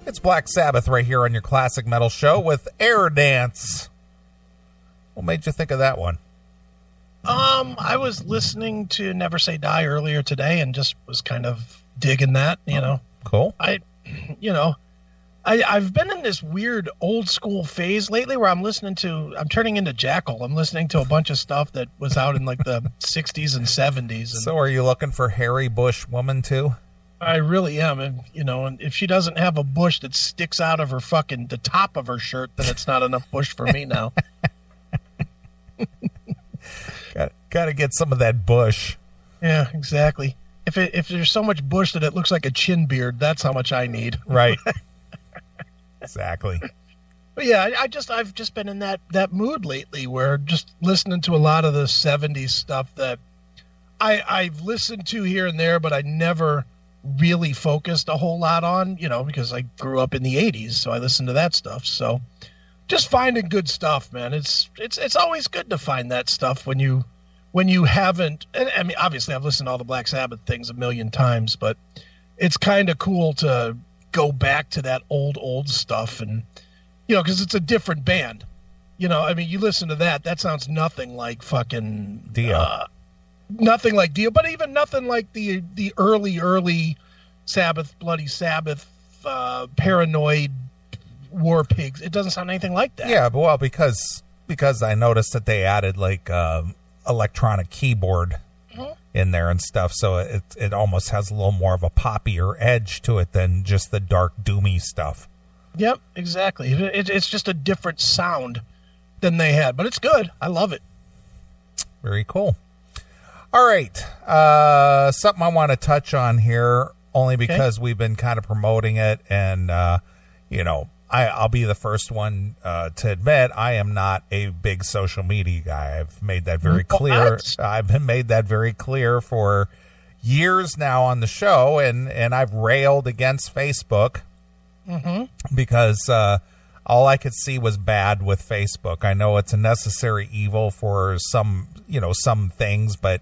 It's Black Sabbath right here on your Classic Metal Show with Air Dance. What made you think of that one? I was listening to Never Say Die earlier today and just was kind of digging that, you know. Cool. I've been in this weird old school phase lately where I'm turning into Jackal. I'm listening to a bunch of stuff that was out in like the 60s and 70s. And so are you looking for Harry Bush woman too? I really am. And, and if she doesn't have a bush that sticks out of the top of her shirt, then it's not enough bush for me now. Got to get some of that bush. Yeah, exactly. If there's so much bush that it looks like a chin beard, that's how much I need. Right. Exactly. But yeah, I've just been in that mood lately where just listening to a lot of the 70s stuff that I've listened to here and there, but I never really focused a whole lot on, because I grew up in the 80s, so I listened to that stuff. So just finding good stuff, man. It's always good to find that stuff when you haven't. I mean, obviously I've listened to all the Black Sabbath things a million times, but it's kind of cool to go back to that old stuff, and because it's a different band. I mean, you listen to that sounds nothing like fucking Dio. Nothing like Dio, but even nothing like the early Sabbath, Bloody Sabbath, Paranoid, War Pigs. It doesn't sound anything like that. Yeah, but well, because I noticed that they added like electronic keyboard in there and stuff, so it almost has a little more of a poppier edge to it than just the dark doomy stuff. Yep, exactly. It's just a different sound than they had, but it's good. I love it. Very cool. All right, something I want to touch on here, only because we've been kind of promoting it, and I'll be the first one to admit I am not a big social media guy. I've made that very clear. I've been made that very clear for years now on the show, and I've railed against Facebook because all I could see was bad with Facebook. I know it's a necessary evil for some things, but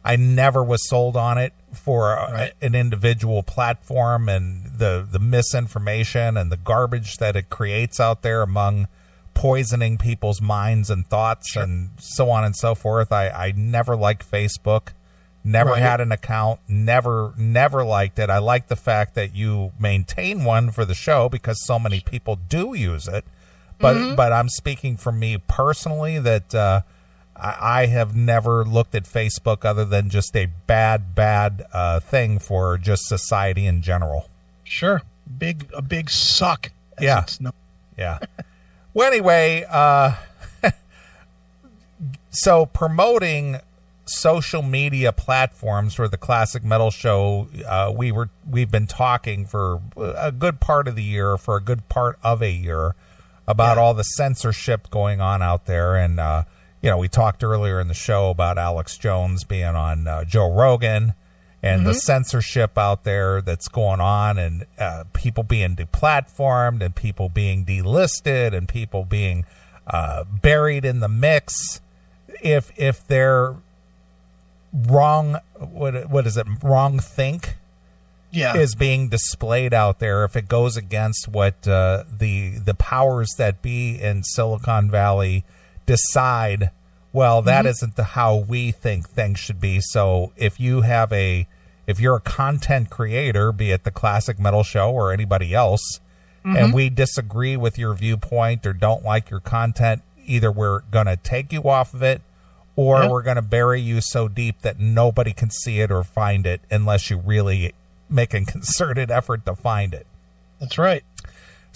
I never was sold on it for an individual platform, and the misinformation and the garbage that it creates out there among poisoning people's minds and thoughts and so on and so forth. I never liked Facebook, never had an account, never liked it. I like the fact that you maintain one for the show because so many people do use it. But I'm speaking for me personally that I have never looked at Facebook other than just a bad thing for just society in general. Sure. A big suck. Yeah. Yeah. Well, anyway, so promoting social media platforms for the Classic Metal Show, we've been talking for a good part of the year, for a good part of a year, about all the censorship going on out there. And, we talked earlier in the show about Alex Jones being on Joe Rogan and the censorship out there that's going on, and people being deplatformed and people being delisted and people being buried in the mix. If they're wrong, what is it? Wrong think is being displayed out there. If it goes against what the powers that be in Silicon Valley decide, well, that isn't how we think things should be. So if you're a content creator, be it the Classic Metal Show or anybody else, and we disagree with your viewpoint or don't like your content, either we're going to take you off of it, or we're going to bury you so deep that nobody can see it or find it unless you really make a concerted effort to find it. That's right.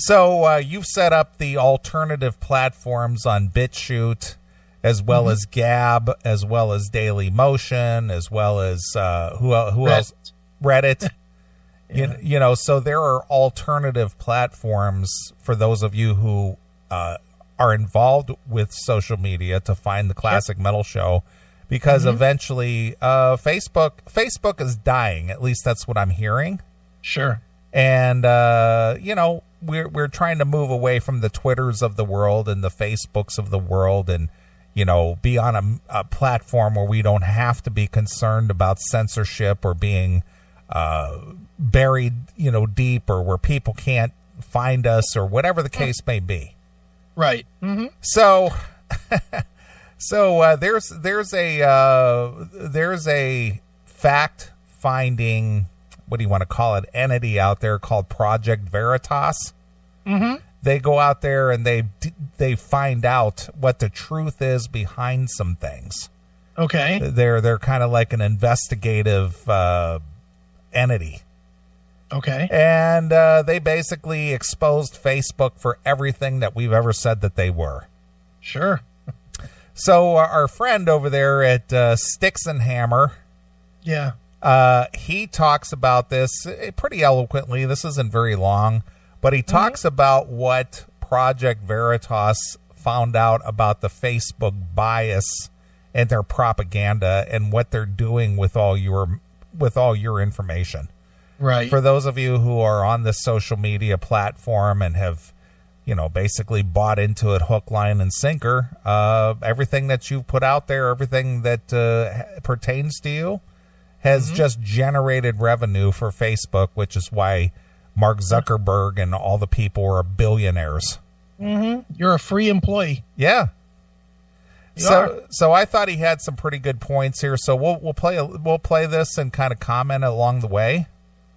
So you've set up the alternative platforms on BitChute, as well as Gab, as well as Daily Motion, as well as who else? Reddit. So there are alternative platforms for those of you who are involved with social media to find the Classic Metal Show, because eventually Facebook is dying. At least that's what I'm hearing. Sure. And we're trying to move away from the Twitters of the world and the Facebooks of the world, and be on a platform where we don't have to be concerned about censorship or being buried deep, or where people can't find us or whatever the case may be. Right. Mm-hmm. So, there's a fact finding, what do you want to call it, entity out there called Project Veritas. Mm-hmm. They go out there and they find out what the truth is behind some things. Okay. They're kind of like an investigative entity. Okay. And they basically exposed Facebook for everything that we've ever said that they were. Sure. So our friend over there at Sticks and Hammer, Yeah. he talks about this pretty eloquently. This isn't very long, but he talks about what Project Veritas found out about the Facebook bias and their propaganda and what they're doing with all your information. Right. For those of you who are on this social media platform and have, basically bought into it hook, line, and sinker, everything that you've put out there, everything that pertains to you has just generated revenue for Facebook, which is why Mark Zuckerberg and all the people are billionaires. Mm-hmm. You're a free employee. Yeah. You are. So I thought he had some pretty good points here. So we'll play this and kind of comment along the way.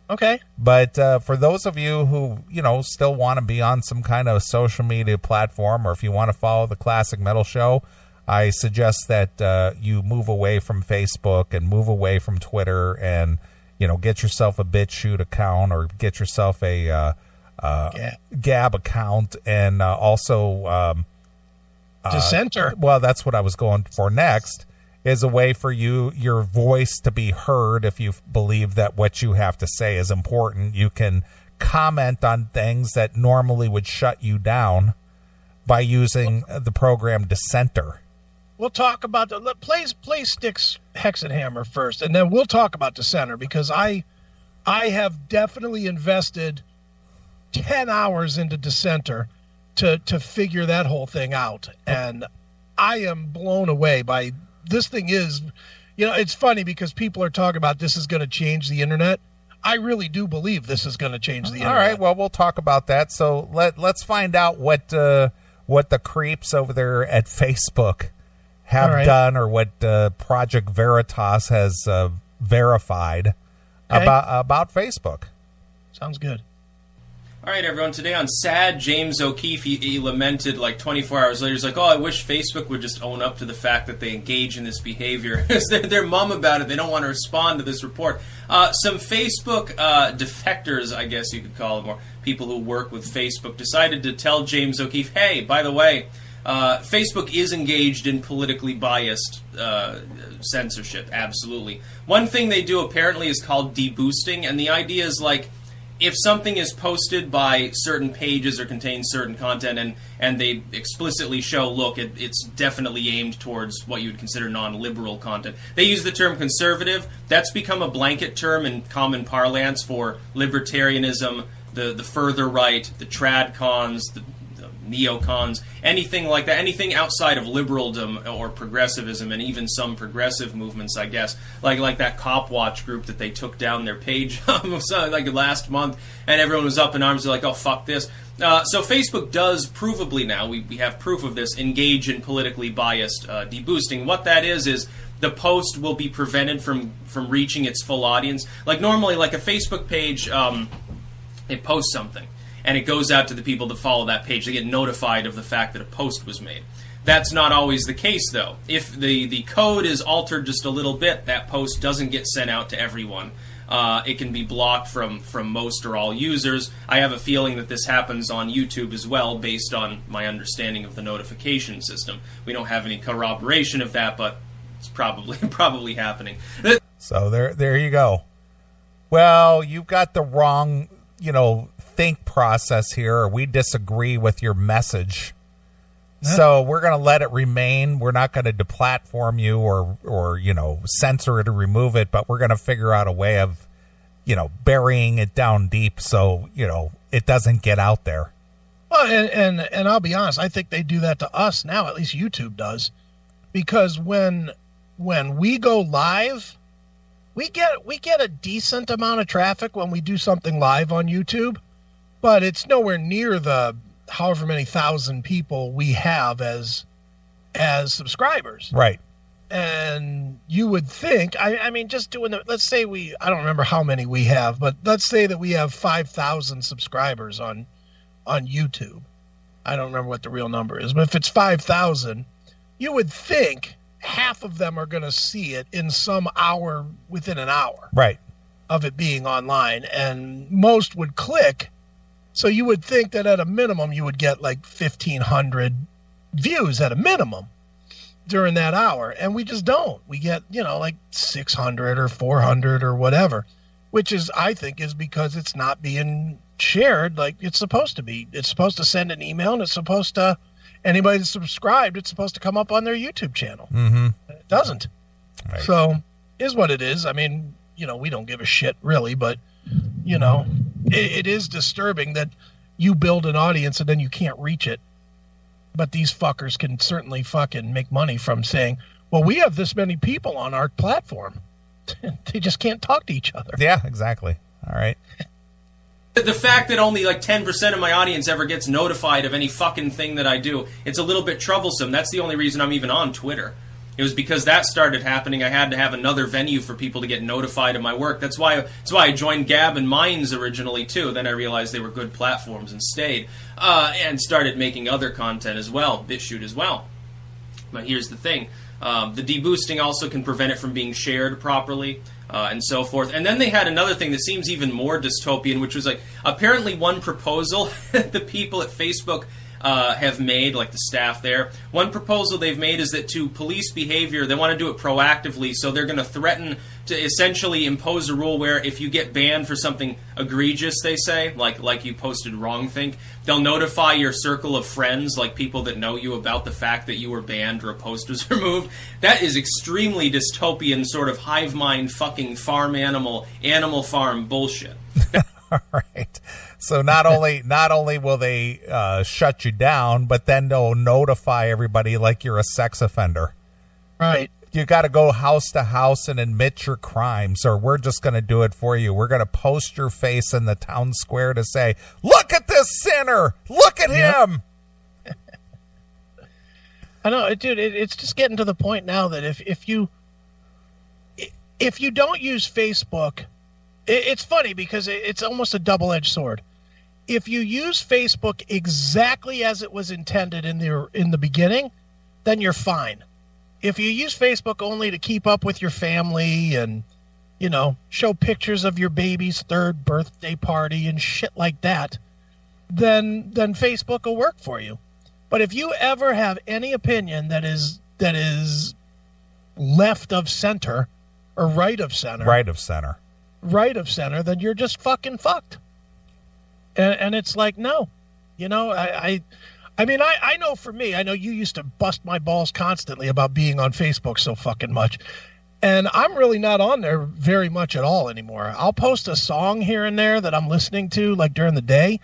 Okay. But for those of you who, still want to be on some kind of social media platform, or if you want to follow the Classic Metal Show, I suggest that you move away from Facebook and move away from Twitter and, get yourself a BitChute account or get yourself a Gab account and also Dissenter. Well, that's what I was going for next, is a way for your voice to be heard. If you believe that what you have to say is important, you can comment on things that normally would shut you down by using the program Dissenter. We'll talk about play Sticks, Hex and Hammer first, and then we'll talk about Dissenter, because I have definitely invested 10 hours into Dissenter to figure that whole thing out, and I am blown away by this thing. Is, it's funny because people are talking about this is going to change the internet. I really do believe this is going to change the internet. All right, well, we'll talk about that. So let's find out what the creeps over there at Facebook have done, or what Project Veritas has verified about Facebook. Sounds good. All right, everyone. Today on Sad, James O'Keefe, he lamented like 24 hours later. He's like, I wish Facebook would just own up to the fact that they engage in this behavior. They're mum about it. They don't want to respond to this report. Some Facebook defectors, I guess you could call them, or people who work with Facebook, decided to tell James O'Keefe, hey, by the way, Facebook is engaged in politically biased censorship, absolutely. One thing they do apparently is called deboosting, and the idea is like, if something is posted by certain pages or contains certain content and they explicitly show, look, it's definitely aimed towards what you would consider non-liberal content. They use the term conservative. That's become a blanket term in common parlance for libertarianism, the further right, the tradcons, the neocons, anything like that, anything outside of liberaldom or progressivism, and even some progressive movements, I guess, like that Cop Watch group that they took down their page like last month, and everyone was up in arms. They're like, oh, fuck this. So Facebook does provably now, we have proof of this, engage in politically biased deboosting. What that is the post will be prevented from reaching its full audience. Like normally, like a Facebook page, it posts something, and it goes out to the people that follow that page. They get notified of the fact that a post was made. That's not always the case, though. If the code is altered just a little bit, that post doesn't get sent out to everyone. It can be blocked from most or all users. I have a feeling that this happens on YouTube as well, based on my understanding of the notification system. We don't have any corroboration of that, but it's probably happening. So there you go. Well, you've got the wrong, think process here. We disagree with your message. So we're going to let it remain. We're not going to deplatform you or censor it or remove it, but we're going to figure out a way of, burying it down deep so, it doesn't get out there. Well, and I'll be honest, I think they do that to us now, at least YouTube does, because when we go live, we get a decent amount of traffic when we do something live on YouTube. but it's nowhere near the however many thousand people we have as subscribers. Right. And you would think, I mean, just doing let's say I don't remember how many we have, but let's say that we have 5,000 subscribers on YouTube. I don't remember what the real number is, but if it's 5,000, you would think half of them are going to see it in some hour, within an hour. Right. Of it being online, and most would click. So you would think that at a minimum, you would get like 1,500 views at a minimum during that hour. And we just don't. We get, like 600 or 400 or whatever, which is, I think, is because it's not being shared like it's supposed to be. It's supposed to send an email, and it's supposed to, anybody that's subscribed, it's supposed to come up on their YouTube channel. Mm-hmm. It doesn't. Right. So is what it is. I mean, we don't give a shit really, but it is disturbing that you build an audience and then you can't reach it. But these fuckers can certainly fucking make money from saying, well, we have this many people on our platform. They just can't talk to each other. Yeah, exactly. All right. The fact that only like 10% of my audience ever gets notified of any fucking thing that I do, it's a little bit troublesome. That's the only reason I'm even on Twitter. It was because that started happening. I had to have another venue for people to get notified of my work. That's why I joined Gab and Minds originally, too. Then I realized they were good platforms and stayed. And started making other content as well, BitChute as well. But here's the thing. The deboosting also can prevent it from being shared properly, and so forth. And then they had another thing that seems even more dystopian, which was like, apparently one proposal the people at Facebook have made, like the staff there. One proposal they've made is that to police behavior, they want to do it proactively, so they're going to threaten to essentially impose a rule where if you get banned for something egregious, they say, like you posted wrongthink, they'll notify your circle of friends, like people that know you, about the fact that you were banned or a post was removed. That is extremely dystopian, sort of hive mind fucking farm animal farm bullshit. All right. So not only will they shut you down, but then they'll notify everybody like you're a sex offender. Right. You got to go house to house and admit your crimes, or we're just going to do it for you. We're going to post your face in the town square to say, look at this sinner. Look at him. I know, dude, it's just getting to the point now that if you don't use Facebook, it's funny because it's almost a double-edged sword. If you use Facebook exactly as it was intended in the beginning, then you're fine. If you use Facebook only to keep up with your family and, show pictures of your baby's 3rd birthday party and shit like that, then Facebook will work for you. But if you ever have any opinion that is left of center or right of center, then you're just fucking fucked. And it's like, no, I mean, I know for me, I know you used to bust my balls constantly about being on Facebook so fucking much. And I'm really not on there very much at all anymore. I'll post a song here and there that I'm listening to, like during the day.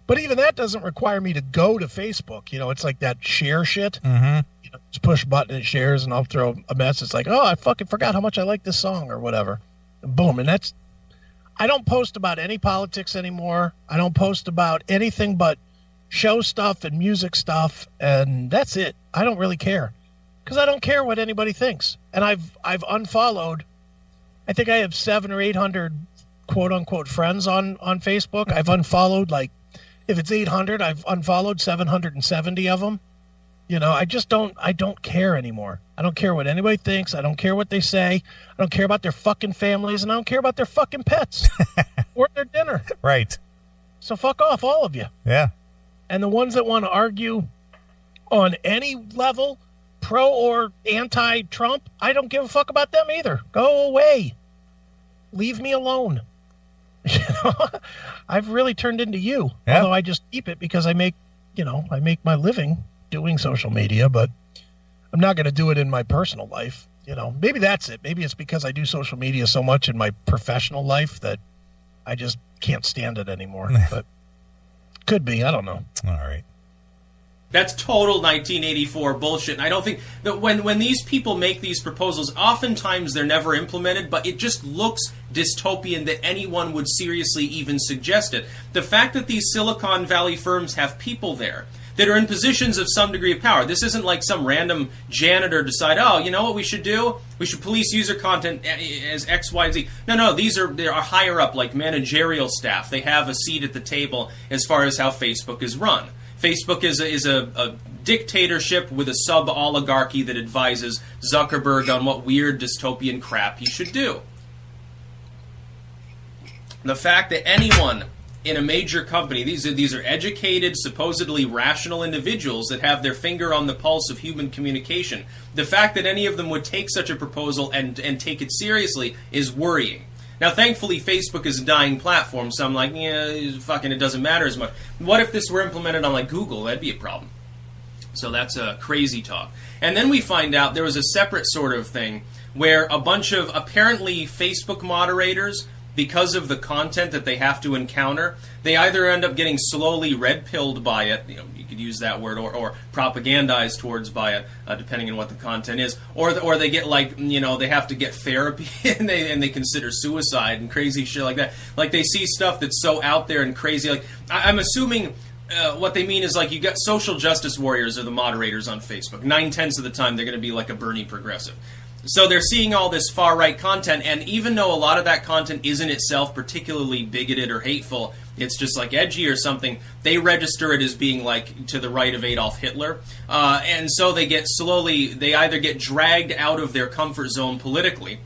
But even that doesn't require me to go to Facebook. It's like that share shit. Mm-hmm. Just push a button, it shares, and I'll throw a message like, oh, I fucking forgot how much I like this song or whatever. And boom. And I don't post about any politics anymore. I don't post about anything but show stuff and music stuff, and that's it. I don't really care because I don't care what anybody thinks. And I've unfollowed, I think I have 700 or 800 quote unquote friends on Facebook. I've unfollowed, like, if it's 800, I've unfollowed 770 of them. I don't care anymore. I don't care what anybody thinks. I don't care what they say. I don't care about their fucking families, and I don't care about their fucking pets or their dinner. Right. So fuck off, all of you. Yeah. And the ones that want to argue on any level, pro or anti-Trump, I don't give a fuck about them either. Go away. Leave me alone. I've really turned into you. Yeah. Although I just keep it because I make my living doing social media, but I'm not going to do it in my personal life. Maybe that's it. Maybe it's because I do social media so much in my professional life that I just can't stand it anymore. But could be. I don't know. All right. That's total 1984 bullshit. And I don't think that when these people make these proposals, oftentimes they're never implemented, but it just looks dystopian that anyone would seriously even suggest it. The fact that these Silicon Valley firms have people there that are in positions of some degree of power. This isn't like some random janitor decide, oh, you know what we should do? We should police user content as X, Y, and Z. No, they are higher up, like managerial staff. They have a seat at the table as far as how Facebook is run. Facebook is a dictatorship with a sub-oligarchy that advises Zuckerberg on what weird dystopian crap he should do. The fact that anyone in a major company, these are educated, supposedly rational individuals that have their finger on the pulse of human communication. The fact that any of them would take such a proposal and take it seriously is worrying. Now, thankfully, Facebook is a dying platform, so I'm like, fucking it doesn't matter as much. What if this were implemented on, like, Google? That'd be a problem. So that's a crazy talk. And then we find out there was a separate sort of thing where a bunch of apparently Facebook moderators, because of the content that they have to encounter, they either end up getting slowly red-pilled by it, you could use that word, or propagandized towards by it, depending on what the content is, or they get they have to get therapy and they consider suicide and crazy shit like that. Like they see stuff that's so out there and crazy. Like I'm assuming what they mean is like you got social justice warriors are the moderators on Facebook. 9/10 of the time they're going to be like a Bernie progressive. So they're seeing all this far-right content, and even though a lot of that content isn't itself particularly bigoted or hateful, it's just like edgy or something, they register it as being like to the right of Adolf Hitler. And so they either get dragged out of their comfort zone politically,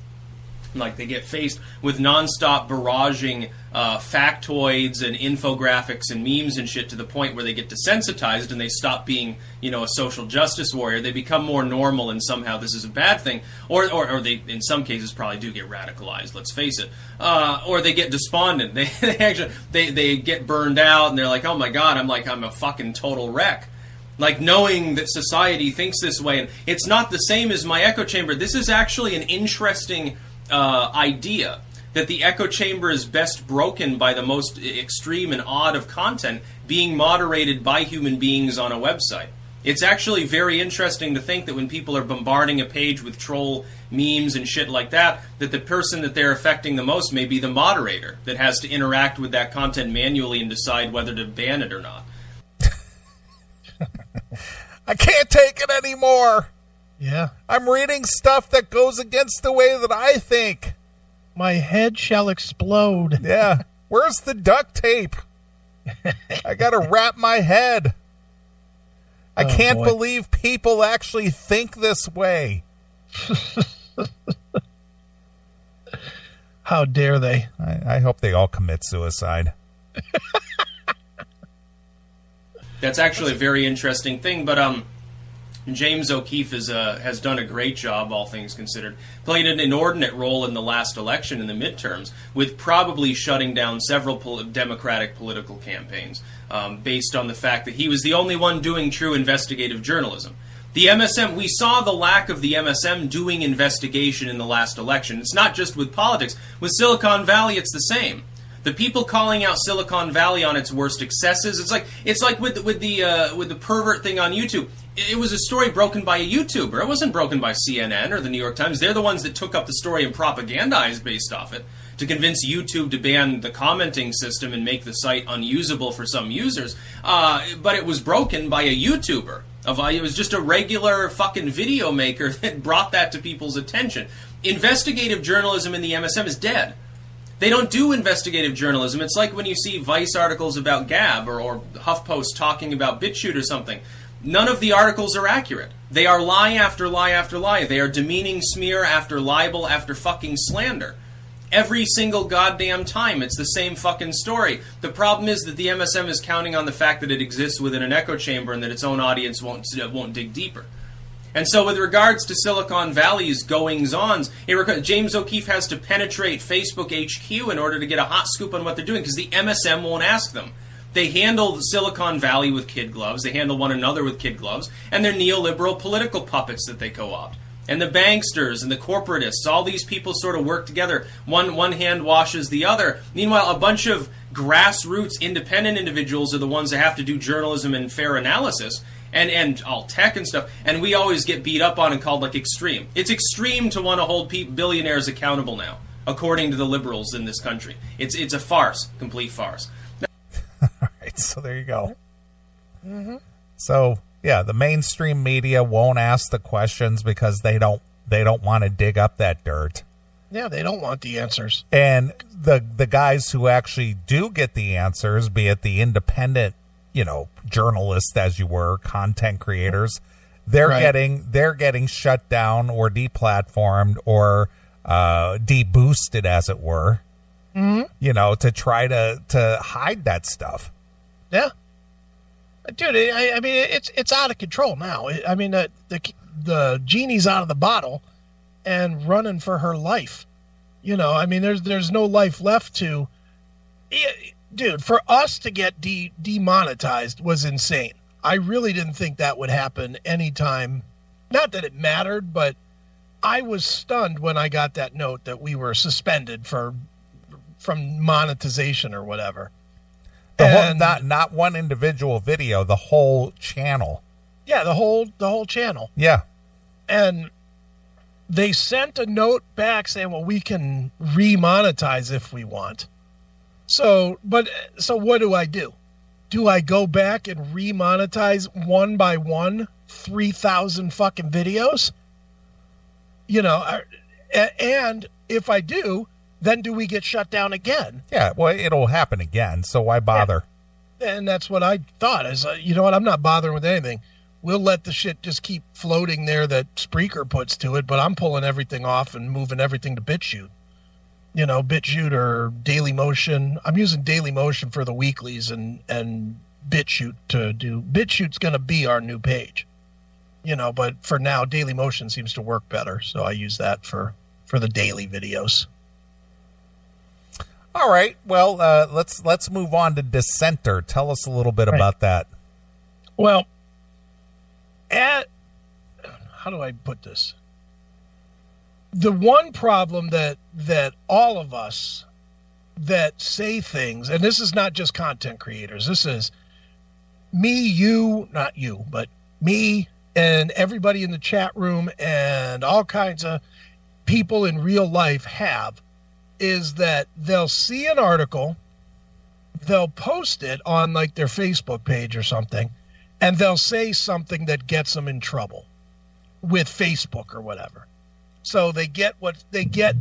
like they get faced with nonstop barraging factoids and infographics and memes and shit to the point where they get desensitized and they stop being, a social justice warrior. They become more normal and somehow this is a bad thing. Or they, in some cases, probably do get radicalized, let's face it. Or they get despondent. They get burned out and they're like, oh my god, I'm a fucking total wreck. Like knowing that society thinks this way. And it's not the same as my echo chamber. This is actually an interesting idea that the echo chamber is best broken by the most extreme and odd of content being moderated by human beings on a website. It's actually very interesting to think that when people are bombarding a page with troll memes and shit like that the person that they're affecting the most may be the moderator that has to interact with that content manually and decide whether to ban it or not. I can't take it anymore. Yeah. I'm reading stuff that goes against the way that I think. My head shall explode. Yeah. Where's the duct tape? I got to wrap my head. I can't believe people actually think this way. How dare they? I hope they all commit suicide. That's actually a very interesting thing, but James O'Keefe has done a great job, all things considered. Played an inordinate role in the last election in the midterms, with probably shutting down several Democratic political campaigns, based on the fact that he was the only one doing true investigative journalism. The MSM, we saw the lack of the MSM doing investigation in the last election. It's not just with politics. With Silicon Valley, it's the same. The people calling out Silicon Valley on its worst excesses, it's like with the pervert thing on YouTube. It was a story broken by a YouTuber. It wasn't broken by CNN or the New York Times. They're the ones that took up the story and propagandized based off it to convince YouTube to ban the commenting system and make the site unusable for some users. But it was broken by a YouTuber. It was just a regular fucking video maker that brought that to people's attention. Investigative journalism in the MSM is dead. They don't do investigative journalism. It's like when you see Vice articles about Gab or HuffPost talking about BitChute or something. None of the articles are accurate. They are lie after lie after lie. They are demeaning smear after libel after fucking slander. Every single goddamn time, it's the same fucking story. The problem is that the MSM is counting on the fact that it exists within an echo chamber and that its own audience won't dig deeper. And so with regards to Silicon Valley's goings-ons, James O'Keefe has to penetrate Facebook HQ in order to get a hot scoop on what they're doing because the MSM won't ask them. They handle Silicon Valley with kid gloves, they handle one another with kid gloves, and they're neoliberal political puppets that they co-opt. And the banksters and the corporatists, all these people sort of work together. One hand washes the other. Meanwhile, a bunch of grassroots independent individuals are the ones that have to do journalism and fair analysis. and all tech and stuff, and we always get beat up on and called like extreme. It's extreme to want to hold billionaires accountable now, according to the liberals in this country. It's a farce, complete farce. All right, so there you go. Mm-hmm. So yeah, the mainstream media won't ask the questions because they don't want to dig up that dirt. Yeah, they don't want the answers. And the guys who actually do get the answers, be it the independent, journalists as you were, content creators, they're getting shut down or deplatformed or deboosted, as it were. Mm-hmm. To try to hide that stuff. Yeah, dude. I mean, it's out of control now. I mean, the genie's out of the bottle and running for her life. I mean, there's no life left to. Dude, for us to get demonetized was insane. I really didn't think that would happen anytime. Not that it mattered, but I was stunned when I got that note that we were suspended from monetization or whatever. Not one individual video, the whole channel. Yeah, the whole channel. Yeah. And they sent a note back saying, well, we can remonetize if we want. So what do? Do I go back and remonetize one by one 3,000 fucking videos? And if I do, then do we get shut down again? Yeah, well, it'll happen again, so why bother? Yeah. And that's what I thought is, you know what, I'm not bothering with anything. We'll let the shit just keep floating there that Spreaker puts to it, but I'm pulling everything off and moving everything to BitChute. BitChute or Dailymotion. I'm using Dailymotion for the weeklies and BitChute to do. BitChute's going to be our new page, but for now, Dailymotion seems to work better. So I use that for the daily videos. All right. Well, let's move on to Dissenter. Tell us a little bit about that. Well, how do I put this? The one problem that all of us that say things, and this is not just content creators, this is me, you, not you, but me and everybody in the chat room and all kinds of people in real life have, is that they'll see an article, they'll post it on like their Facebook page or something, and they'll say something that gets them in trouble with Facebook or whatever. So they get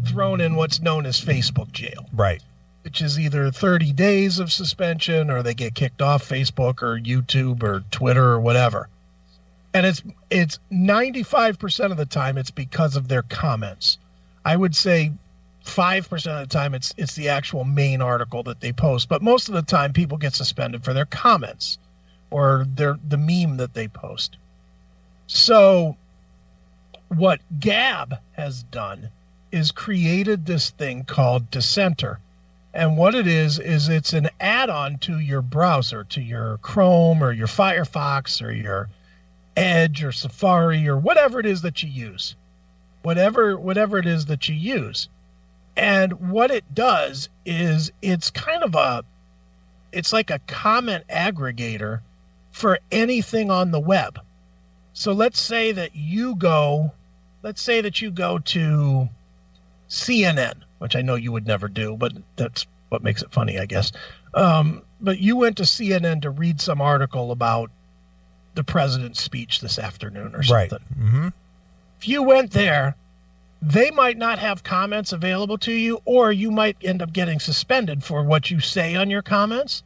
thrown in what's known as Facebook jail. Right. Which is either 30 days of suspension or they get kicked off Facebook or YouTube or Twitter or whatever. And it's 95% of the time it's because of their comments. I would say 5% of the time it's the actual main article that they post, but most of the time people get suspended for their comments or the meme that they post. So what Gab has done is created this thing called Dissenter. And what it is it's an add-on to your browser, to your Chrome or your Firefox or your Edge or Safari or whatever it is that you use. Whatever it is that you use. And what it does is it's like a comment aggregator for anything on the web. So let's say that you go to CNN, which I know you would never do, but that's what makes it funny, I guess. But you went to CNN to read some article about the president's speech this afternoon or something. Right. Mm-hmm. If you went there, they might not have comments available to you, or you might end up getting suspended for what you say on your comments.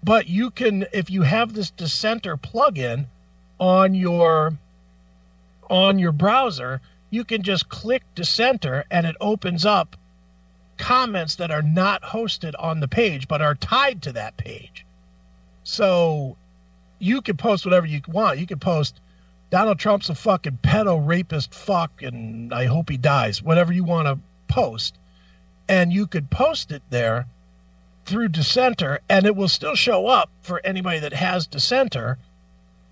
But you can, if you have this Dissenter plugin on your browser, you can just click Dissenter and it opens up comments that are not hosted on the page but are tied to that page. So you can post whatever you want. You can post Donald Trump's a fucking pedo rapist fuck and I hope he dies, whatever you want to post. And you could post it there through Dissenter and it will still show up for anybody that has Dissenter,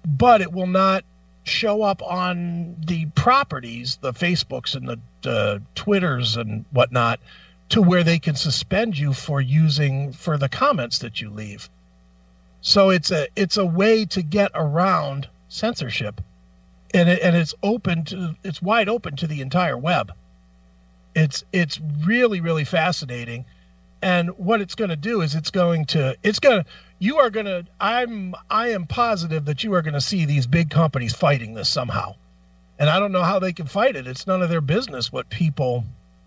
but it will not show up on the properties, the Facebooks and the Twitters and whatnot, to where they can suspend you for the comments that you leave. So it's a way to get around censorship, and it's wide open to the entire web. It's really, really fascinating. And what it's going to do is I am positive that you are going to see these big companies fighting this somehow. And I don't know how they can fight it. It's none of their business what people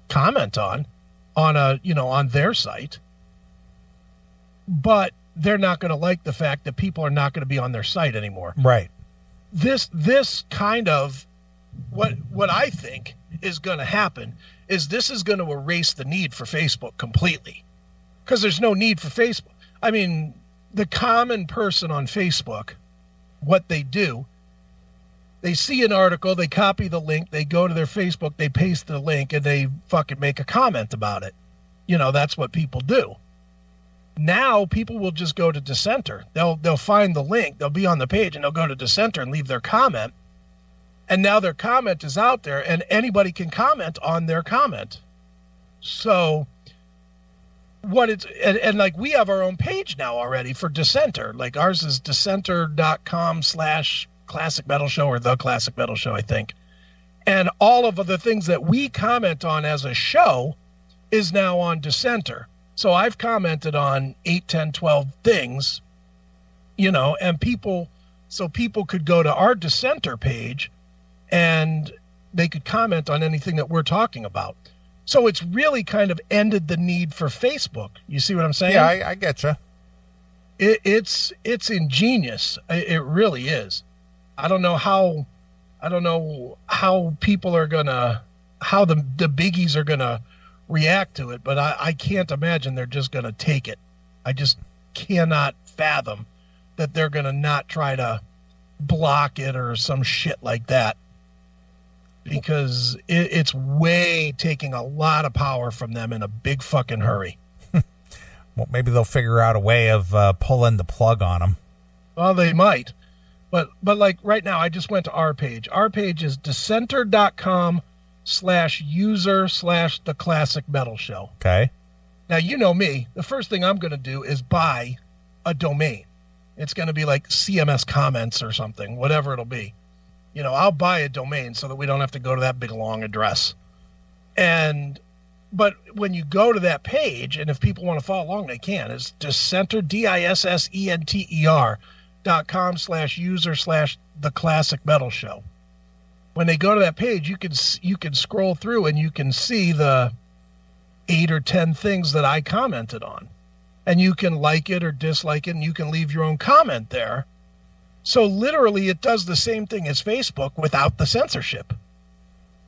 comment on their site. But they're not going to like the fact that people are not going to be on their site anymore. Right. This kind of what I think is going to happen is this is going to erase the need for Facebook completely, because there's no need for Facebook. I mean, the common person on Facebook, what they do, they see an article, they copy the link, they go to their Facebook, they paste the link, and they fucking make a comment about it. That's what people do. Now people will just go to Dissenter. They'll find the link, they'll be on the page, and they'll go to Dissenter and leave their comment. And now their comment is out there, and anybody can comment on their comment. So and like we have our own page now already for Dissenter. Like ours is dissenter.com/Classic Metal Show, or The Classic Metal Show, I think. And all of the things that we comment on as a show is now on Dissenter. So I've commented on 8, 10, 12 things, and people could go to our Dissenter page and they could comment on anything that we're talking about. So it's really kind of ended the need for Facebook. You see what I'm saying? Yeah, I get you. It's ingenious. It really is. I don't know how people are how the biggies are gonna react to it, but I can't imagine they're just gonna take it. I just cannot fathom that they're gonna not try to block it or some shit like that, because it's way taking a lot of power from them in a big fucking hurry. Well, maybe they'll figure out a way of pulling the plug on them. Well, they might. But like right now, I just went to our page. Our page is dissenter.com/user/The Classic Metal Show. Okay. Now, you know me. The first thing I'm going to do is buy a domain. It's going to be like CMS Comments or something, whatever it'll be. I'll buy a domain so that we don't have to go to that big long address. But when you go to that page, and if people want to follow along, they can. It's Dissenter, DISSENTER.com/user/The Classic Metal Show. When they go to that page, you can scroll through and you can see the 8 or 10 things that I commented on. And you can like it or dislike it, and you can leave your own comment there. So literally it does the same thing as Facebook without the censorship.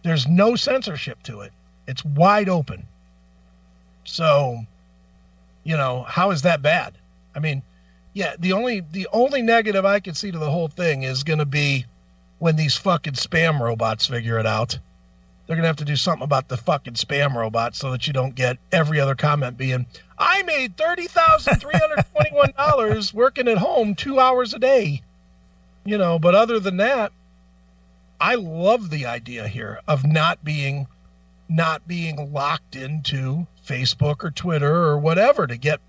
There's no censorship to it. It's wide open. So, how is that bad? I mean, yeah, the only negative I can see to the whole thing is going to be when these fucking spam robots figure it out. They're going to have to do something about the fucking spam robots so that you don't get every other comment being, I made $30,321 working at home 2 hours a day. But other than that, I love the idea here of not being locked into Facebook or Twitter or whatever to get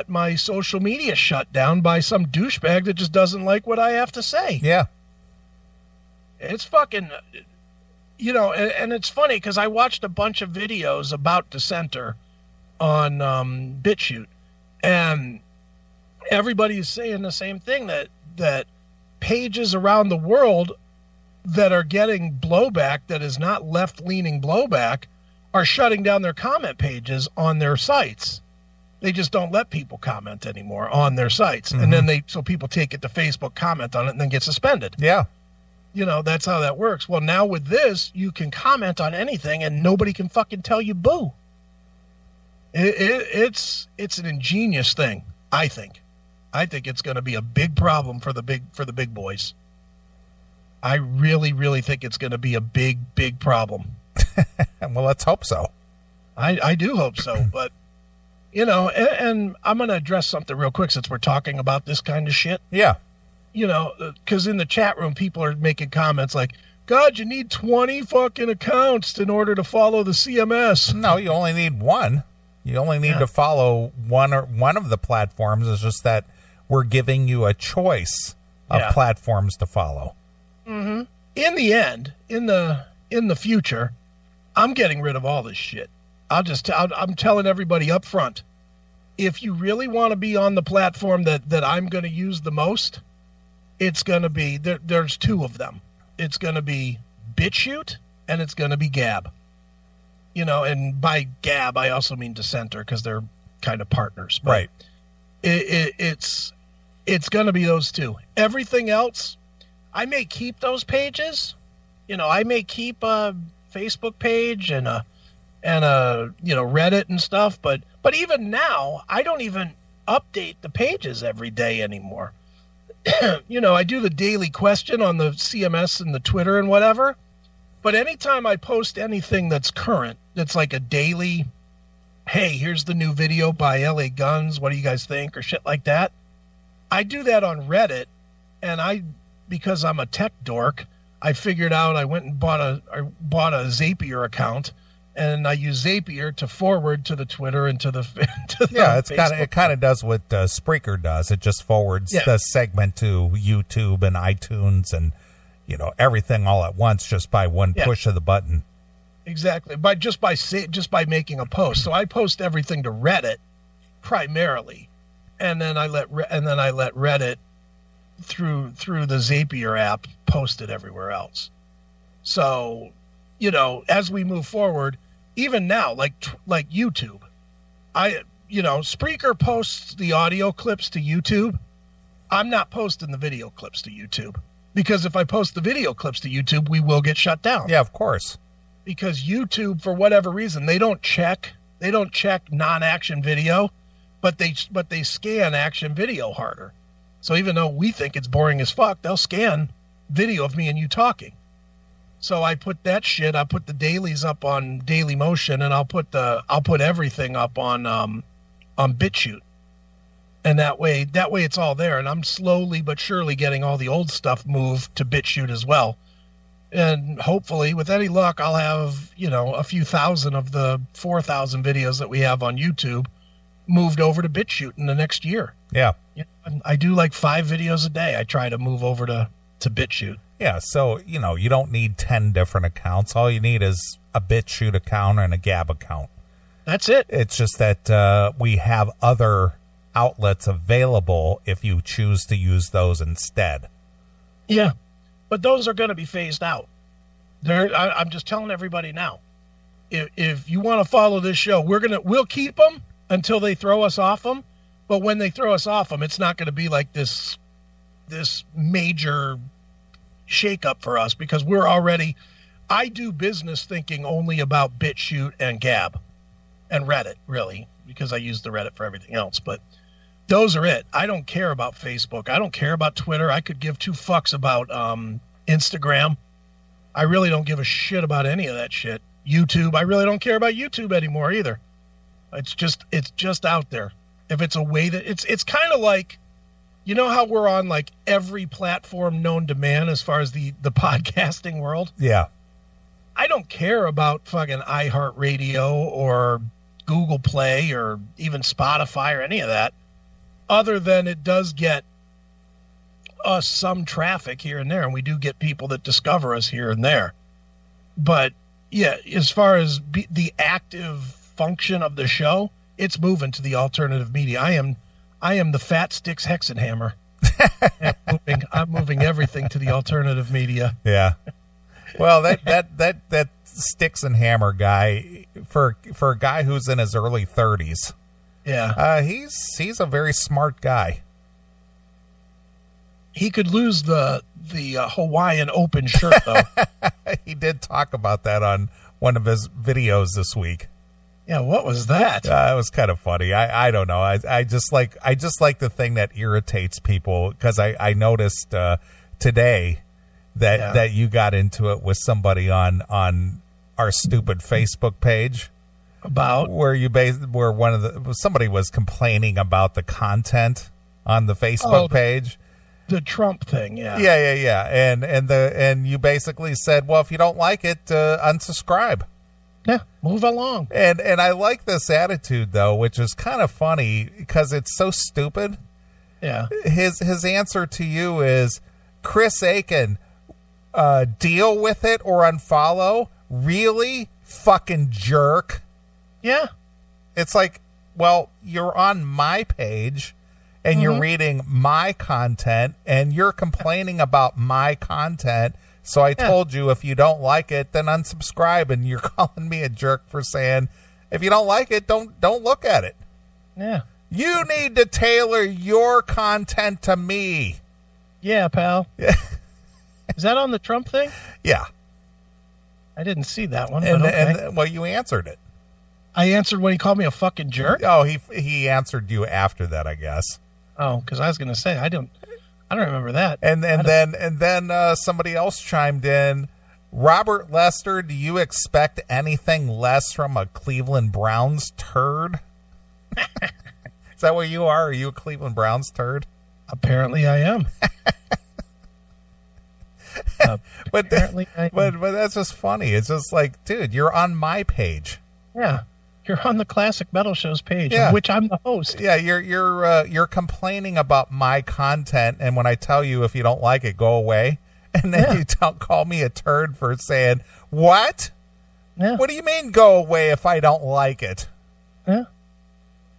my social media shut down by some douchebag that just doesn't like what I have to say. Yeah. It's fucking, and it's funny because I watched a bunch of videos about Dissenter on BitChute, and everybody is saying the same thing, that pages around the world that are getting blowback that is not left-leaning blowback are shutting down their comment pages on their sites. They just don't let people comment anymore on their sites. Mm-hmm. And then so people take it to Facebook, comment on it, and then get suspended. Yeah. That's how that works. Well, now with this, you can comment on anything and nobody can fucking tell you boo. It's an ingenious thing, I think. I think it's going to be a big problem for the big boys. I really, really think it's going to be a big, big problem. Well, let's hope so. I do hope so. But, and I'm going to address something real quick since we're talking about this kind of shit. Yeah. Because in the chat room, people are making comments like, God, you need 20 fucking accounts in order to follow the CMS. No, you only need one. You only need to follow one of the platforms. It's just that we're giving you a choice of platforms to follow. Mm-hmm. In the end, in the future, I'm getting rid of all this shit. I'm telling everybody up front, if you really want to be on the platform that I'm going to use the most, it's going to be, there's two of them. It's going to be BitChute and it's going to be Gab. You know, and by Gab, I also mean Dissenter because they're kind of partners. But right. It's going to be those two. Everything else, I may keep those pages. You know, I may keep a Facebook page and a Reddit and stuff. But even now, I don't even update the pages every day anymore. You know, I do the daily question on the CMS and the Twitter and whatever. But anytime I post anything that's current, that's like a daily, hey, here's the new video by LA Guns, what do you guys think, or shit like that, I do that on Reddit, and because I'm a tech dork, I figured out I went and bought a Zapier account, and I use Zapier to forward to the Twitter and to the it kind of does what Spreaker does. It just forwards the segment to YouTube and iTunes and, you know, everything all at once just by one push of the button. Exactly. Just by making a post. So I post everything to Reddit primarily, and then I let Reddit through the Zapier app post it everywhere else. So, you know, as we move forward, even now, like YouTube, Spreaker posts the audio clips to YouTube. I'm not posting the video clips to YouTube. Because if I post the video clips to YouTube, we will get shut down. Yeah, of course. Because YouTube, for whatever reason, they don't check non-action video, but they scan action video harder. So even though we think it's boring as fuck, they'll scan video of me and you talking. So I put that shit. I put the dailies up on Dailymotion, and I'll put everything up on BitChute. And that way it's all there. And I'm slowly but surely getting all the old stuff moved to BitChute as well. And hopefully, with any luck, I'll have, you know, a few thousand of the 4,000 videos that we have on YouTube moved over to BitChute in the next year. Yeah. I do like 5 videos a day. I try to move over to BitChute. Yeah, so, you know, you don't need 10 different accounts. All you need is a BitChute account and a Gab account. That's it. It's just that we have other outlets available if you choose to use those instead. Yeah, but those are going to be phased out. I'm just telling everybody now. If you want to follow this show, we'll keep them until they throw us off them. But when they throw us off them, it's not going to be like this major shakeup for us, because I do business thinking only about BitChute and Gab and Reddit, really, because I use the Reddit for everything else. But those are it. I don't care about Facebook. I don't care about Twitter. I could give two fucks about Instagram. I really don't give a shit about any of that shit. YouTube, I really don't care about YouTube anymore either. It's just out there. If it's a way that it's kind of like, you know how we're on like every platform known to man as far as the podcasting world? Yeah. I don't care about fucking iHeartRadio or Google Play or even Spotify or any of that, other than it does get us some traffic here and there, and we do get people that discover us here and there. But yeah, as far as the active function of the show, it's moving to the alternative media. I am the Fat Sticks Hexenhammer. I'm moving everything to the alternative media. Yeah. Well, that Sticks and Hammer guy, for a guy who's in his early 30s, yeah, he's a very smart guy. He could lose the Hawaiian Open shirt, though. He did talk about that on one of his videos this week. Yeah, what was that? It was kind of funny. I don't know. I just like the thing that irritates people, because I noticed today that you got into it with somebody on our stupid Facebook page about where somebody was complaining about the content on the Facebook page. The Trump thing, yeah. Yeah. And you basically said, well, if you don't like it, unsubscribe. Yeah, move along. And I like this attitude, though, which is kind of funny because it's so stupid. Yeah. His answer to you is, Chris Aiken, deal with it or unfollow? Really? Fucking jerk. Yeah. It's like, well, you're on my page and you're reading my content and you're complaining about my content. So I told you, if you don't like it, then unsubscribe. And you're calling me a jerk for saying, if you don't like it, don't look at it. Yeah. You need to tailor your content to me. Yeah, pal. Yeah. Is that on the Trump thing? Yeah. I didn't see that one. And, but okay. and well, you answered it. I answered when he called me a fucking jerk. Oh, he answered you after that, I guess. Oh, because I was going to say I don't remember that. And then somebody else chimed in. Robert Lester, do you expect anything less from a Cleveland Browns turd? Is that what you are? Are you a Cleveland Browns turd? Apparently, I am. But that's just funny. It's just like, dude, you're on my page. Yeah, you're on the Classic Metal Shows page, Yeah. of which I'm the host. Yeah, you're complaining about my content, and when I tell you if you don't like it, go away, and then you don't call me a turd for saying what? Yeah. What do you mean go away if I don't like it? Yeah.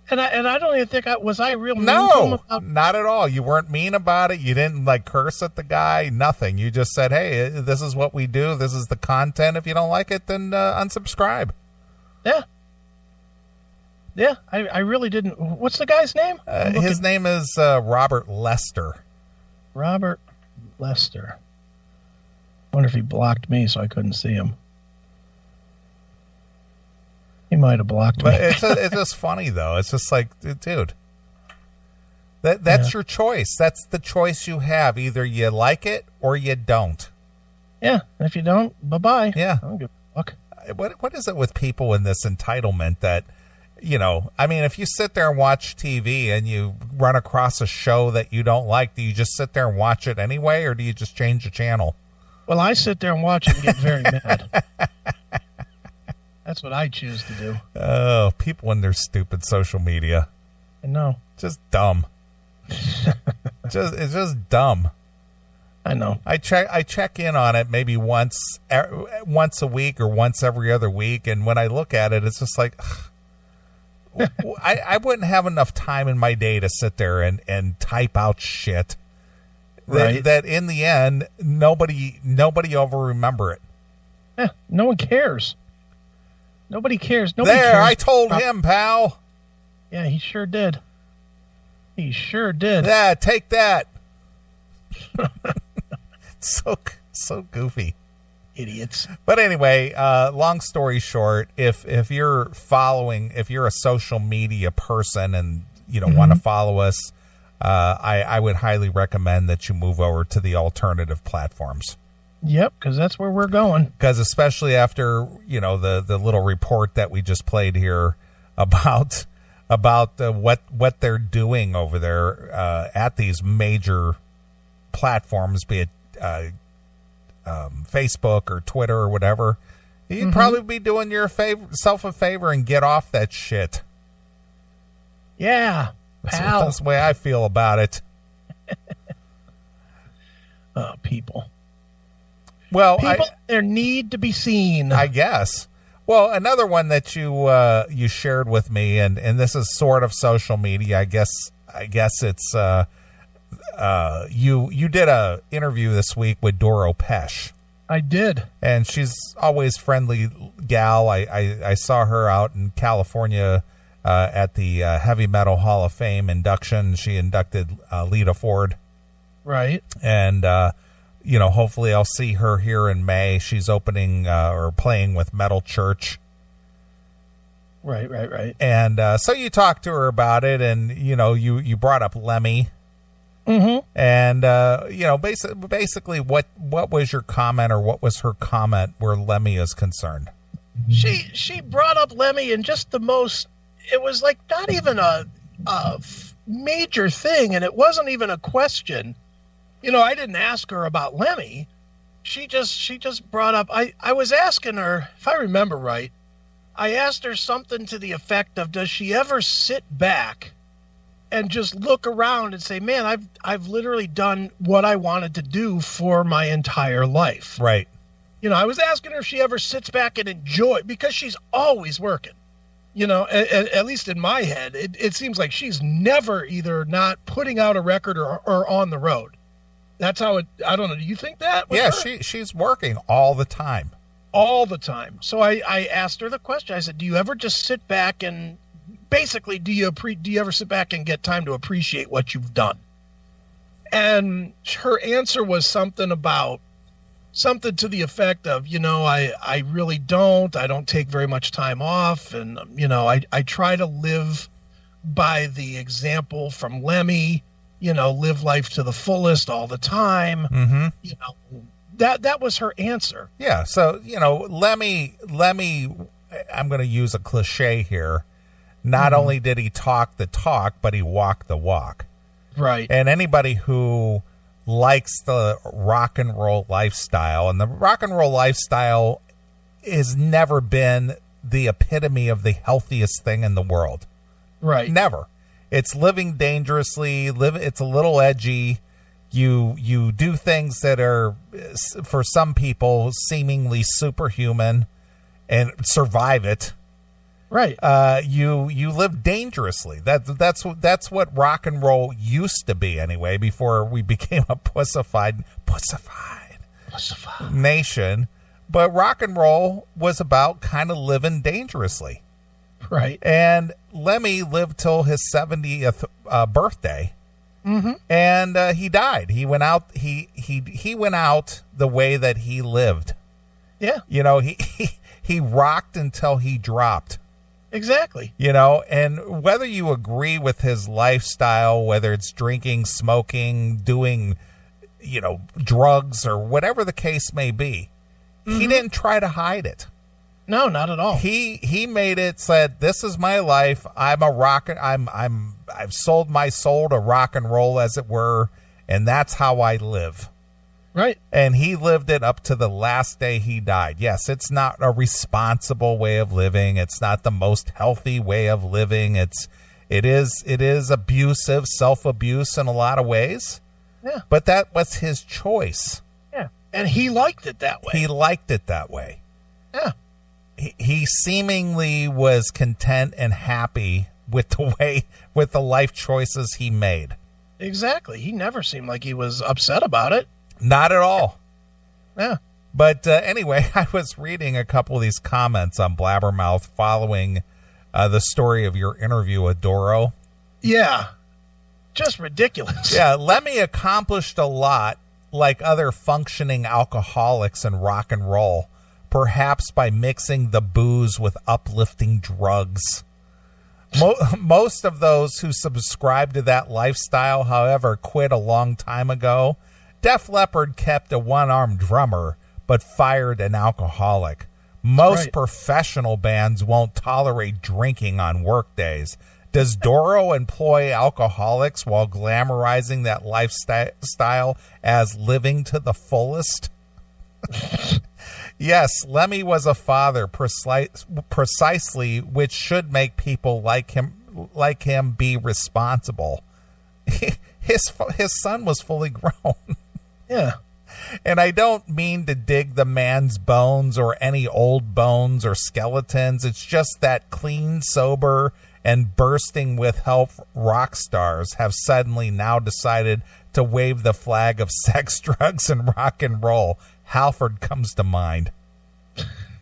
And I don't even think was I real mean to him No, about. not at all. You weren't mean about it. You didn't like curse at the guy. Nothing. You just said, "Hey, this is what we do. This is the content. If you don't like it, then unsubscribe." Yeah. Yeah, I really didn't. What's the guy's name? His name is Robert Lester. Robert Lester. Wonder if he blocked me so I couldn't see him. He might have blocked me. But it's just funny though. It's just like, dude, that's your choice. That's the choice you have. Either you like it or you don't. Yeah, and if you don't, bye-bye. Yeah. I don't give a fuck. What is it with people in this entitlement that, you know, I mean, if you sit there and watch TV and you run across a show that you don't like, do you just sit there and watch it anyway, or do you just change the channel? Well, I sit there and watch it and get very mad. That's what I choose to do. Oh, people and their stupid social media. I know. Just dumb. It's just dumb. I know. I check in on it maybe once a week or once every other week, and when I look at it, it's just like I wouldn't have enough time in my day to sit there and type out shit that in the end nobody will remember it. Yeah, no one cares. Nobody cares. I told him, pal. Yeah, he sure did. He sure did. Yeah, take that. So goofy. Idiots. But anyway, long story short, if you're a social media person and you don't want to follow us, I would highly recommend that you move over to the alternative platforms. Yep, because that's where we're going. Because especially after, you know, the little report that we just played here about what they're doing over there at these major platforms, be it Facebook or Twitter or whatever, you'd probably be doing yourself a favor and get off that shit. Yeah, pal. That's the way I feel about it. People. Well, people, their need to be seen. I guess. Well, another one that you shared with me, and this is sort of social media. I guess it's you did a interview this week with Doro Pesch. I did, and she's always friendly gal. I saw her out in California at the Heavy Metal Hall of Fame induction. She inducted Lita Ford, right? And you know, hopefully I'll see her here in May. She's opening or playing with Metal Church. Right. And so you talked to her about it, and, you know, you brought up Lemmy. Mm-hmm. And, you know, basically what was your comment, or what was her comment where Lemmy is concerned? She brought up Lemmy in just the most, it was like not even a major thing, and it wasn't even a question. You know, I didn't ask her about Lemmy. She just brought up, I was asking her, if I remember right, I asked her something to the effect of, does she ever sit back and just look around and say, man, I've literally done what I wanted to do for my entire life. Right. You know, I was asking her if she ever sits back and enjoy, because she's always working. You know, at least in my head, it seems like she's never either not putting out a record or on the road. That's how it, I don't know. Do you think that? Yeah, her? she's working all the time. All the time. So I asked her the question. I said, do you ever just sit back and basically, do you ever sit back and get time to appreciate what you've done? And her answer was something to the effect of, you know, I really don't. I don't take very much time off. And, you know, I try to live by the example from Lemmy, you know, live life to the fullest all the time. Mm-hmm. You know, that was her answer. Yeah. So, you know, Lemmy, I'm going to use a cliche here. Not only did he talk the talk, but he walked the walk. Right. And anybody who likes the rock and roll lifestyle, and the rock and roll lifestyle has never been the epitome of the healthiest thing in the world. Right. Never. It's living dangerously, it's a little edgy. You do things that are, for some people, seemingly superhuman and survive it. Right. You live dangerously. That's what rock and roll used to be anyway, before we became a pussified nation. But rock and roll was about kind of living dangerously. Right. And Lemmy lived till his 70th birthday. Mm-hmm. And he died. He went out. He went out the way that he lived. Yeah. You know, he rocked until he dropped. Exactly. You know, and whether you agree with his lifestyle, whether it's drinking, smoking, doing, you know, drugs or whatever the case may be, he didn't try to hide it. No, not at all. He made it, said, this is my life. I've sold my soul to rock and roll, as it were, and that's how I live. Right. And he lived it up to the last day he died. Yes, it's not a responsible way of living. It's not the most healthy way of living. It is abusive, self-abuse in a lot of ways. Yeah. But that was his choice. Yeah. And he liked it that way. He liked it that way. Yeah. He seemingly was content and happy with the life choices he made. Exactly. He never seemed like he was upset about it. Not at all. Yeah. But anyway, I was reading a couple of these comments on Blabbermouth following the story of your interview with Doro. Yeah. Just ridiculous. Yeah, Lemmy accomplished a lot like other functioning alcoholics in rock and roll, perhaps by mixing the booze with uplifting drugs. Most of those who subscribe to that lifestyle, however, quit a long time ago. Def Leppard kept a one-armed drummer, but fired an alcoholic. Most professional bands won't tolerate drinking on work days. Does Doro employ alcoholics while glamorizing that lifestyle as living to the fullest? Yes, Lemmy was a father precisely, which should make people like him be responsible. His son was fully grown. Yeah. And I don't mean to dig the man's bones or any old bones or skeletons. It's just that clean, sober, and bursting with health rock stars have suddenly now decided to wave the flag of sex, drugs, and rock and roll. Halford comes to mind.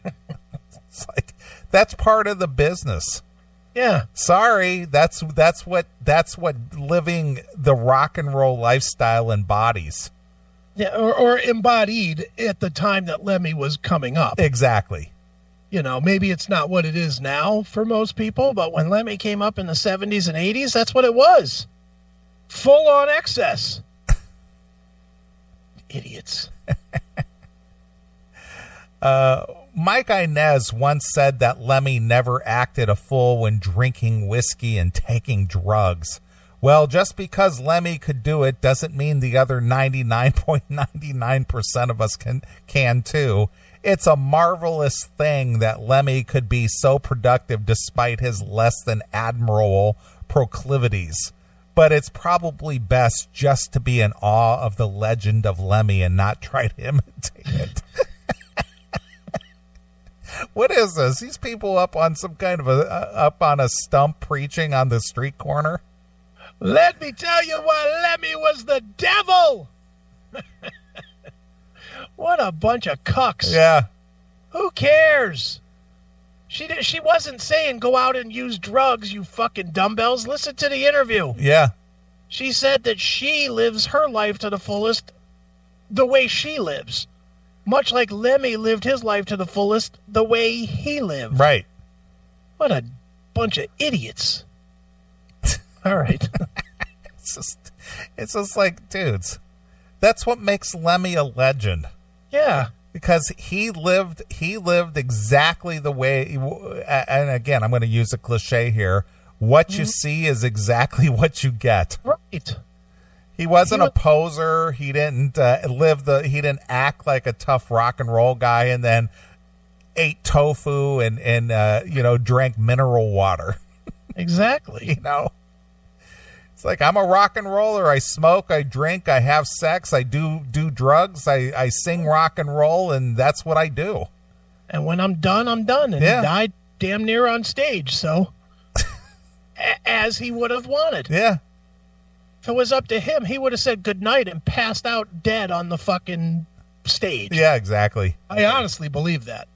It's like, that's part of the business. Yeah. Sorry, that's what living the rock and roll lifestyle embodies. Yeah, or embodied at the time that Lemmy was coming up. Exactly. You know, maybe it's not what it is now for most people, but when Lemmy came up in the 70s and 80s, that's what it was. Full on excess. Idiots. Mike Inez once said that Lemmy never acted a fool when drinking whiskey and taking drugs. Well, just because Lemmy could do it doesn't mean the other 99.99% of us can too. It's a marvelous thing that Lemmy could be so productive despite his less than admirable proclivities. but it's probably best just to be in awe of the legend of Lemmy and not try to imitate it. What is this? These people up on some kind of up on a stump preaching on the street corner? Let me tell you why Lemmy was the devil. What a bunch of cucks. Yeah. Who cares? She wasn't saying go out and use drugs, you fucking dumbbells. Listen to the interview. Yeah. She said that she lives her life to the fullest the way she lives. Much like Lemmy lived his life to the fullest the way he lived. Right. What a bunch of idiots. All right. It's just like, dudes, that's what makes Lemmy a legend. Yeah. Because he lived exactly the way, and again, I'm going to use a cliche here. What you see is exactly what you get. Right. He wasn't a poser. He didn't he didn't act like a tough rock and roll guy and then ate tofu and drank mineral water. Exactly. It's like, I'm a rock and roller. I smoke, I drink, I have sex, I do drugs, I sing rock and roll, and that's what I do. And when I'm done, I'm done. And he died damn near on stage, so as he would have wanted. Yeah. If it was up to him, he would have said goodnight and passed out dead on the fucking stage. Yeah, exactly. I honestly believe that.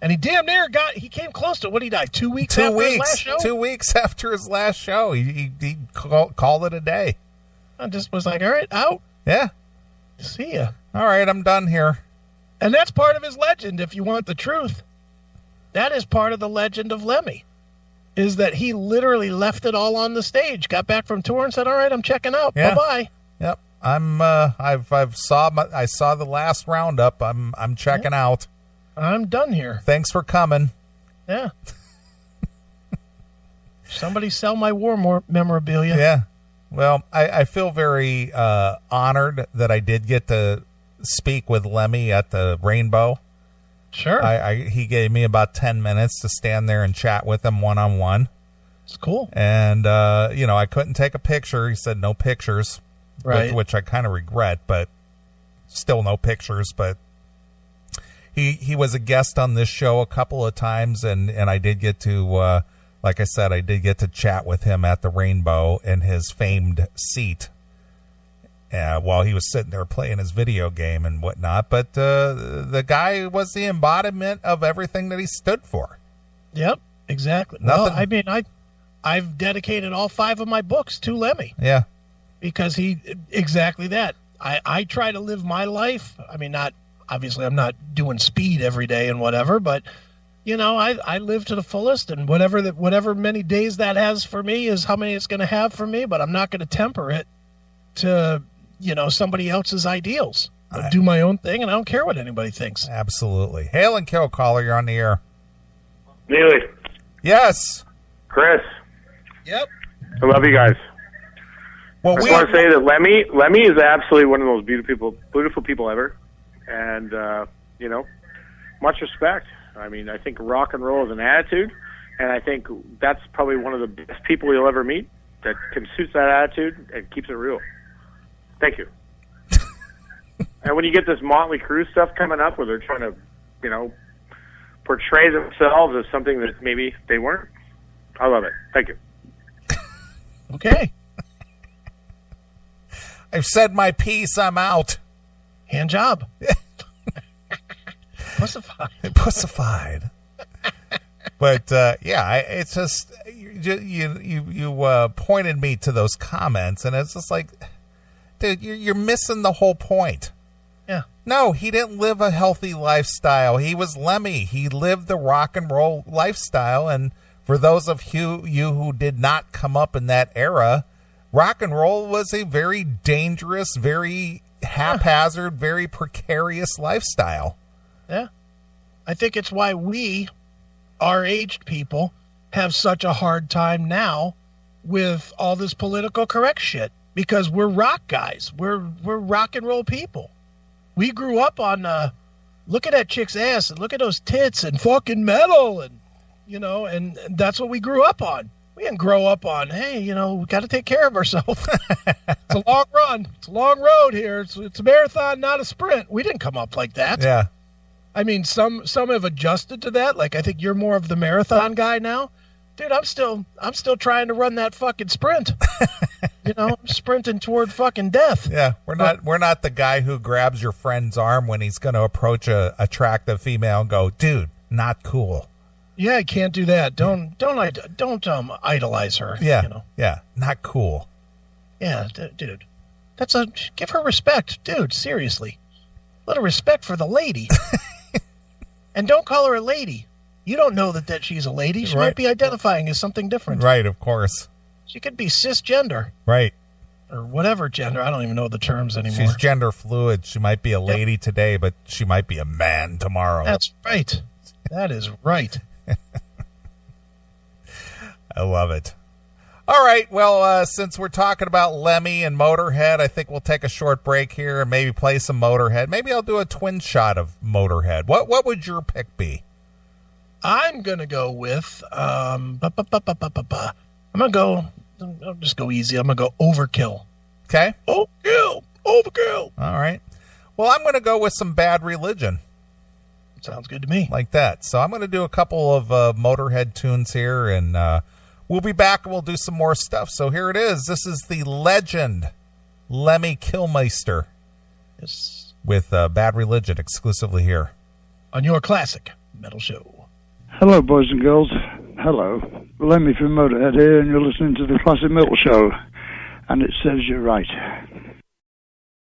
And he damn near he came close to, what, he died 2 weeks after his last show? 2 weeks after his last show. He called it a day. I just was like, all right, out. Yeah. See ya. All right, I'm done here. And that's part of his legend, if you want the truth. That is part of the legend of Lemmy, is that he literally left it all on the stage, got back from tour and said, all right, I'm checking out. Yeah. Bye-bye. Yep. I saw the last roundup. I'm checking out. I'm done here. Thanks for coming. Yeah. Somebody sell my war memorabilia. Yeah. Well, I feel very honored that I did get to speak with Lemmy at the Rainbow. Sure. He gave me about 10 minutes to stand there and chat with him one-on-one. It's cool. And, I couldn't take a picture. He said no pictures, right? Which I kind of regret, but still no pictures. But he was a guest on this show a couple of times, and I did get to, like I said, I did get to chat with him at the Rainbow in his famed seat while he was sitting there playing his video game and whatnot. But the guy was the embodiment of everything that he stood for. Yep, exactly. Nothing. Well, I mean, I've dedicated all 5 of my books to Lemmy. Yeah. Because exactly that. I try to live my life. I mean, obviously I'm not doing speed every day and whatever, but I live to the fullest, and whatever many days that has for me is how many it's going to have for me, but I'm not going to temper it to, somebody else's ideals. I do my own thing, and I don't care what anybody thinks. Absolutely. Hail and kill, caller. You're on the air. Neely. Yes. Chris. Yep. I love you guys. Well, I just want to say that Lemmy is absolutely one of the most beautiful people ever. And, much respect. I mean, I think rock and roll is an attitude, and I think that's probably one of the best people you'll ever meet that can suit that attitude and keeps it real. Thank you. And when you get this Motley Crue stuff coming up where they're trying to, portray themselves as something that maybe they weren't, I love it. Thank you. Okay. I've said my piece. I'm out. Hand job. Pussified. But it's just you pointed me to those comments, and it's just like, dude, you're missing the whole point. Yeah. No, he didn't live a healthy lifestyle. He was Lemmy. He lived the rock and roll lifestyle, and for those of you who did not come up in that era, rock and roll was a very dangerous, very haphazard, very precarious lifestyle. Yeah. I think it's why our aged people, have such a hard time now with all this political correct shit, because we're rock guys. We're rock and roll people. We grew up on look at that chick's ass and look at those tits and fucking metal, and and that's what we grew up on. We didn't grow up on, hey, we got to take care of ourselves. It's a long run. It's a long road here. It's a marathon, not a sprint. We didn't come up like that. Yeah. I mean, some have adjusted to that. Like, I think you're more of the marathon guy now. Dude, I'm still trying to run that fucking sprint. I'm sprinting toward fucking death. Yeah, we're not the guy who grabs your friend's arm when he's going to approach a attractive female and go, dude, not cool. Yeah, I can't do that. Don't idolize her. Yeah, yeah, not cool. Yeah, dude, give her respect, dude. Seriously, let her respect for the lady, and don't call her a lady. You don't know that she's a lady. She might be identifying as something different. Right, of course. She could be cisgender. Right. Or whatever gender. I don't even know the terms anymore. She's gender fluid. She might be a lady today, but she might be a man tomorrow. That's right. That is right. I love it. All right. Well, since we're talking about Lemmy and Motorhead, I think we'll take a short break here and maybe play some Motorhead. Maybe I'll do a twin shot of Motorhead. What would your pick be? I'm going to go with, I'm going to go, I'll just go easy. I'm going to go Overkill. Okay. Overkill. All right. Well, I'm going to go with some Bad Religion. Sounds good to me. Like that. So I'm going to do a couple of Motorhead tunes here, and we'll be back and we'll do some more stuff. So here it is. This is the legend, Lemmy Kilmister. Yes. With Bad Religion exclusively here on your classic metal show. Hello, boys and girls. Hello. Lemmy from Motorhead here, and you're listening to the Classic Metal Show. And it serves you right.